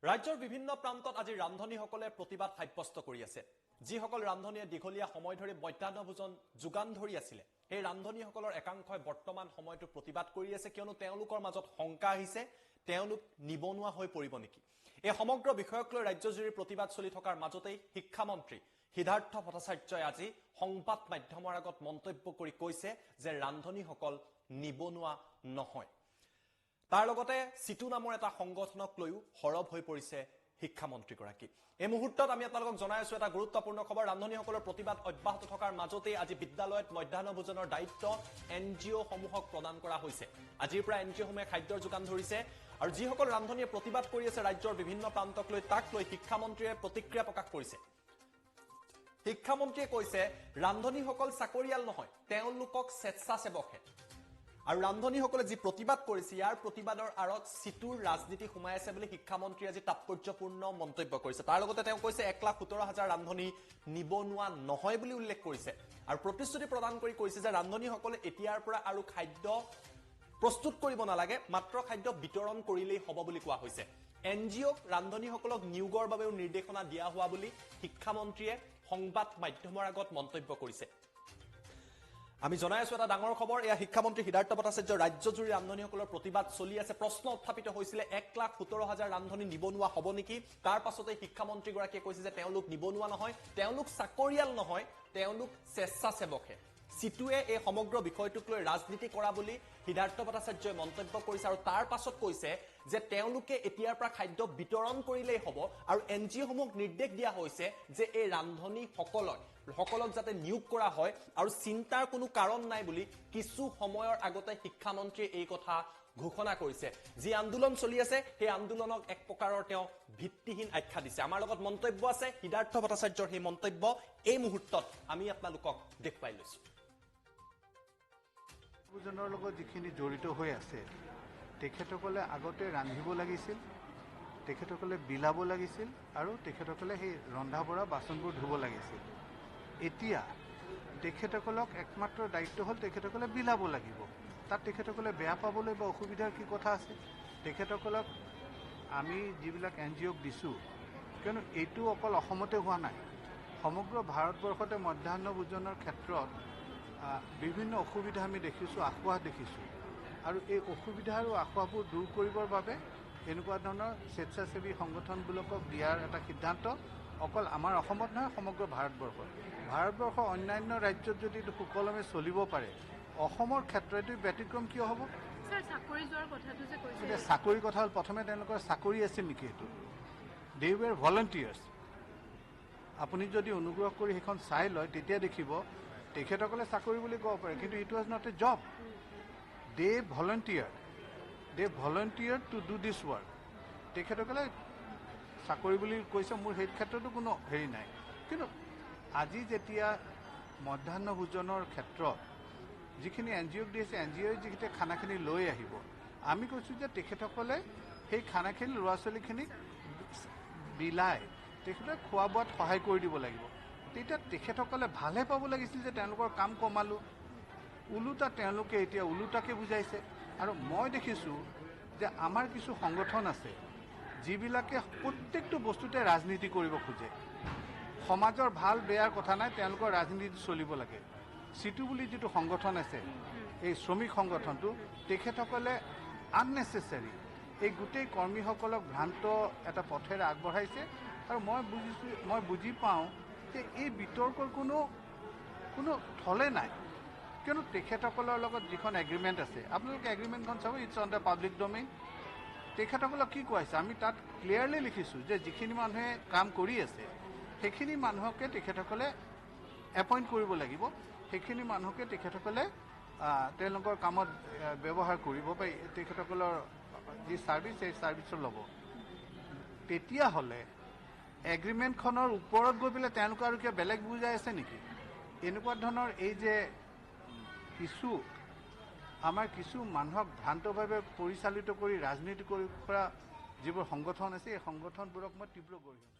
ৰাজ্যৰ বিভিন্ন প্ৰান্তত আজি ৰান্ধনীসকলে প্ৰতিবাদ সাব্যস্ত কৰি আছে। যিসকল ৰান্ধনীয়ে দীঘলীয়া সময় ধৰি মধ্যাহ্ন ভোজন যোগান ধৰি আছিলে, সেই ৰান্ধনীসকলৰ একাংশই বৰ্তমান সময়তো প্ৰতিবাদ কৰি আছে, কিয়নো তেওঁলোকৰ মাজত শংকা আহিছে তেওঁলোক নিবনুৱা হৈ পৰিব নেকি। এই সমগ্ৰ বিষয়ক লৈ ৰাজ্যজুৰি প্ৰতিবাদ চলি থকাৰ মাজতেই শিক্ষামন্ত্ৰী সিদ্ধাৰ্থ ভট্টাচাৰ্যই আজি সংবাদ মাধ্যমৰ আগত মন্তব্য কৰি কৈছে যে ৰান্ধনীসকল নিবনুৱা নহয়। তাৰ লগতে সিটু নামৰ এটা সংগঠনক লৈও হৰব হৈ পৰিছে শিক্ষামন্ত্ৰীগৰাকী। এই মুহূৰ্তত আমি আপোনালোকক জনাই আছো এটা গুৰুত্বপূৰ্ণ খবৰ। ৰান্ধনীসকলৰ প্ৰতিবাদ অব্যাহত থকাৰ মাজতেই আজি বিদ্যালয়ত মধ্যাহ্ন ভোজনৰ দায়িত্ব NGO সমূহক প্ৰদান কৰা হৈছে। আজিৰ পৰা NGO সমূহে খাদ্যৰ যোগান ধৰিছে আৰু যিসকল ৰান্ধনীয়ে প্ৰতিবাদ কৰি আছে ৰাজ্যৰ বিভিন্ন প্ৰান্তক লৈ, তাক লৈ শিক্ষামন্ত্ৰীয়ে প্ৰতিক্ৰিয়া প্ৰকাশ কৰিছে। শিক্ষামন্ত্ৰীয়ে কৈছে ৰান্ধনীসকল চাকৰিয়াল নহয়, তেওঁলোকক স্বেচ্ছাসেৱকহে। আৰু ৰান্ধনীসকলে যি প্ৰতিবাদ কৰিছে, ইয়াৰ প্ৰতিবাদৰ আঁৰত সিটুৰ ৰাজনীতি সোমাই আছে বুলি শিক্ষামন্ত্ৰীয়ে আজি তাৎপৰ্যপূৰ্ণ মন্তব্য কৰিছে। তাৰ লগতে তেওঁ কৈছে 1,17,000 ৰান্ধনী নিবনুৱা নহয় বুলি উল্লেখ কৰিছে আৰু প্ৰতিশ্ৰুতি প্ৰদান কৰি কৈছে যে ৰান্ধনীসকলে এতিয়াৰ পৰা আৰু খাদ্য প্ৰস্তুত কৰিব নালাগে, মাত্ৰ খাদ্য বিতৰণ কৰিলেই হ'ব বুলি কোৱা হৈছে। NGOক ৰান্ধনীসকলক নিয়োগৰ বাবেও নিৰ্দেশনা দিয়া হোৱা বুলি শিক্ষামন্ত্ৰীয়ে সংবাদ মাধ্যমৰ আগত মন্তব্য কৰিছে। আমি জনাই আছো এটা ডাঙৰ খবৰ। এয়া শিক্ষামন্ত্ৰী সিদ্ধাৰ্থ ভট্টাচাৰ্য। ৰাজ্যজুৰি ৰান্ধনীসকলৰ প্ৰতিবাদ চলি আছে। প্ৰশ্ন উত্থাপিত হৈছিলে 1,17,000 ৰান্ধনী নিবনুৱা হ'ব নেকি। তাৰ পাছতে শিক্ষামন্ত্ৰীগৰাকীয়ে কৈছে যে তেওঁলোক নিবনুৱা নহয়, তেওঁলোক চাকৰিয়াল নহয়, তেওঁলোক স্বেচ্ছাসেৱকহে। সিটুৱে এই সমগ্ৰ বিষয়টোক লৈ ৰাজনীতি কৰা বুলি সিদ্ধাৰ্থ ভট্টাচাৰ্যই মন্তব্য কৰিছে আৰু তাৰ পাছত কৈছে যে তেওঁলোকে এতিয়াৰ পৰা খাদ্য বিতৰণ কৰিলেই হ'ব আৰু NGO সমূহক নিৰ্দেশ দিয়া হৈছে যে এই ৰান্ধনীসকলক যাতে নিয়োগ কৰা হয় আৰু চিন্তাৰ কোনো কাৰণ নাই বুলি কিছু সময়ৰ আগতে শিক্ষামন্ত্ৰীয়ে এই কথা ঘোষণা কৰিছে। যি আন্দোলন চলি আছে সেই আন্দোলনক এক প্ৰকাৰৰ তেওঁ ভিত্তিহীন আখ্যা দিছে। আমাৰ লগত মন্তব্য আছে সিদ্ধাৰ্থ ভট্টাচাৰ্যৰ। সেই মন্তব্য এই মুহূৰ্তত আমি আপোনালোকক দেখুৱাই লৈছো। ভোজনৰ লগত যিখিনি জড়িত হৈ আছে, তেখেতসকলে আগতে ৰান্ধিব লাগিছিল, তেখেতসকলে বিলাব লাগিছিল আৰু তেখেতসকলে সেই ৰন্ধা বঢ়া বাচনবোৰ ধুব লাগিছিল। এতিয়া তেখেতসকলক একমাত্ৰ দায়িত্ব হ'ল তেখেতসকলে বিলাব লাগিব। তাত তেখেতসকলে বেয়া পাবলৈ বা অসুবিধাৰ কি কথা আছে? তেখেতসকলক আমি যিবিলাক NGOক দিছোঁ, কিয়নো এইটো অকল অসমতে হোৱা নাই, সমগ্ৰ ভাৰতবৰ্ষতে মধ্যাহ্ন ভোজনৰ ক্ষেত্ৰত বিভিন্ন অসুবিধা আমি দেখিছোঁ, আসোঁৱাহ দেখিছোঁ আৰু এই অসুবিধা আৰু আসোঁৱাহবোৰ দূৰ কৰিবৰ বাবে এনেকুৱা ধৰণৰ স্বেচ্ছাসেৱী সংগঠনবিলাকক দিয়াৰ এটা সিদ্ধান্ত অকল আমাৰ অসমত নহয়, সমগ্ৰ ভাৰতবৰ্ষৰ অন্যান্য ৰাজ্যত যদি এইটো সুকলমে চলিব পাৰে, অসমৰ ক্ষেত্ৰত এইটো ব্যতিক্ৰম কিয় হ'ব? এতিয়া চাকৰিৰ কথা হ'ল, প্ৰথমে তেওঁলোকৰ চাকৰি আছিল নেকি? এইটো দে ৱেৰ ভলণ্টিয়াৰ্ছ। আপুনি যদি অনুগ্ৰহ কৰি সেইখন চাই লয় তেতিয়া দেখিব তেখেতসকলে চাকৰি বুলি ক'ব পাৰে, কিন্তু it was not a job. They volunteer to do this work. তেখেতসকলে চাকৰি বুলি কৈছে, মোৰ সেই ক্ষেত্ৰতো কোনো হেৰি নাই। কিন্তু আজি যেতিয়া মধ্যাহ্ন ভোজনৰ ক্ষেত্ৰত যিখিনি NGOক দিছে, NGOই যিকেইটা খানাখিনি লৈ আহিব, আমি কৈছোঁ যে তেখেতসকলে সেই খানাখিনি ল'ৰা ছোৱালীখিনিক বিলাই তেখেতে খোৱা বোৱাত সহায় কৰি দিব লাগিব। তেতিয়া তেখেতসকলে ভালহে পাব লাগিছিল যে তেওঁলোকৰ কাম কমালোঁ। তেওঁলোকে এতিয়া ওলোটাকে বুজাইছে। আৰু মই দেখিছোঁ যে আমাৰ কিছু সংগঠন আছে যিবিলাকে প্ৰত্যেকটো বস্তুতে ৰাজনীতি কৰিব খোজে। সমাজৰ ভাল বেয়াৰ কথা নাই, তেওঁলোকৰ ৰাজনীতি চলিব লাগে। সিটু বুলি যিটো সংগঠন আছে, এই শ্ৰমিক সংগঠনটো, তেখেতসকলে আননেচেচাৰী এই গোটেই কৰ্মীসকলক ভ্ৰান্ত এটা পথেৰে আগবঢ়াইছে আৰু মই বুজি পাওঁ যে এই বিতৰ্কৰ কোনো থলে নাই, কিয়নো তেখেতসকলৰ লগত যিখন এগ্ৰিমেণ্ট আছে, আপোনালোকে এগ্ৰিমেণ্টখন চাব, it's on the public domain. তেখেতসকলক কি কোৱাইছে, আমি তাত ক্লিয়াৰলি লিখিছোঁ যে যিখিনি মানুহে কাম কৰি আছে সেইখিনি মানুহকে তেখেতসকলে এপইণ্ট কৰিব লাগিব, সেইখিনি মানুহকে তেখেতসকলে তেওঁলোকৰ কামত ব্যৱহাৰ কৰিব বা তেখেতসকলৰ যি ছাৰ্ভিচ সেই ছাৰ্ভিচৰ ল'ব। তেতিয়াহ'লে এগ্ৰিমেণ্টখনৰ ওপৰত গৈ পেলাই তেওঁলোকে আৰু কিবা বেলেগ বুজাই আছে নেকি? এনেকুৱা ধৰণৰ এই যে কিছু মানুহক ভ্ৰান্তভাৱে পৰিচালিত কৰি ৰাজনীতি কৰি কৰা যিবোৰ সংগঠন আছে, এই সংগঠনবোৰক মই তীব্ৰ গৰিহণা